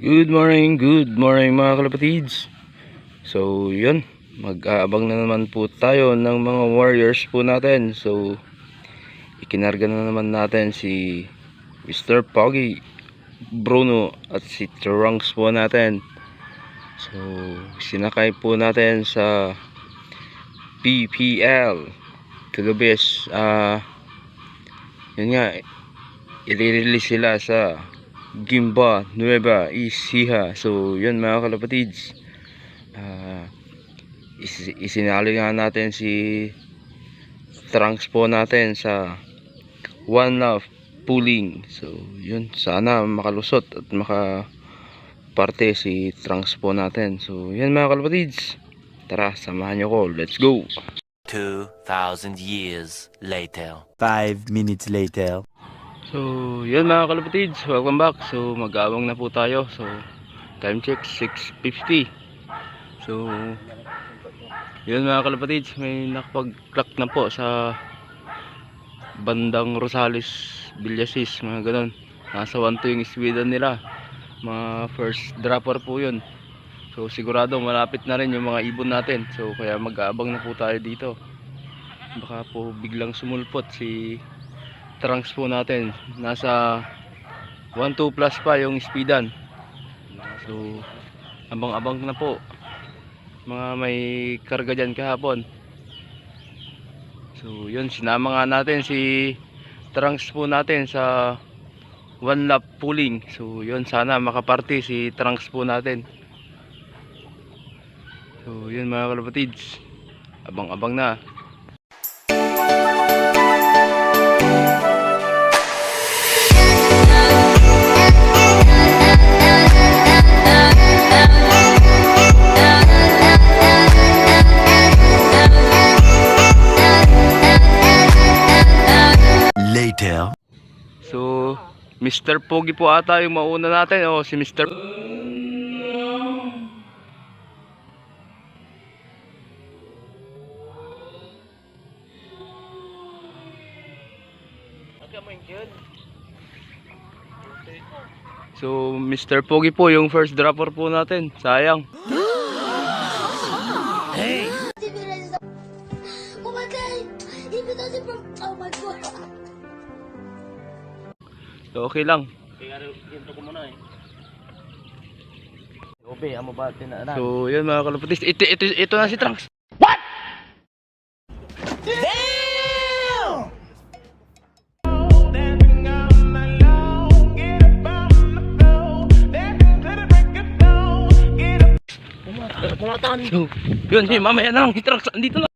Good morning mga kalapatids. So yun, mag-aabang na naman po tayo ng mga warriors po natin. So ikinarga na naman natin si Mr. Poggy, Bruno at si Trunks po natin. So sinakay po natin sa PPL kagabi. Yun nga, i-release sila sa Gimba Nueva Ecija. So yun mga kalapatids, isinali nga natin si Trunks po natin sa One Love pooling. So yun, sana makalusot at makaparte si Trunks po natin. So yun mga kalapatids, tara samahan nyo ko, let's go. 2,000 years later. 5 minutes later. So yun mga kalapatids, welcome back. So mag-aawang na po tayo. So time check 6:50. So yun mga kalapatids, may nakapag-clock na po sa bandang Rosales, Villasis, mga ganon. Nasa 1-2 yung speedan nila, mga first dropper po yun. So sigurado malapit na rin yung mga ibon natin. So kaya mag-aabang na po tayo dito. Baka po biglang sumulpot si Trunks po natin. Nasa 1-2 plus pa yung speedan. So abang-abang na po mga may karga dyan kahapon. So yun, sinama nga natin si Trunks po natin sa One Lap pooling. So yun, sana makaparty si Trunks po natin. So yun mga kalapatids, abang-abang na. Later. So Mr. Pogi po ata yung mauna natin, o si Mr. So Mr. Pogi po yung first dropper po natin. Sayang. Hey. Oh my God. So okay lang. So yun mga kalapatids, ito na si Trunks. What? Damn! So yun, mamaya na lang si Trunks andito na.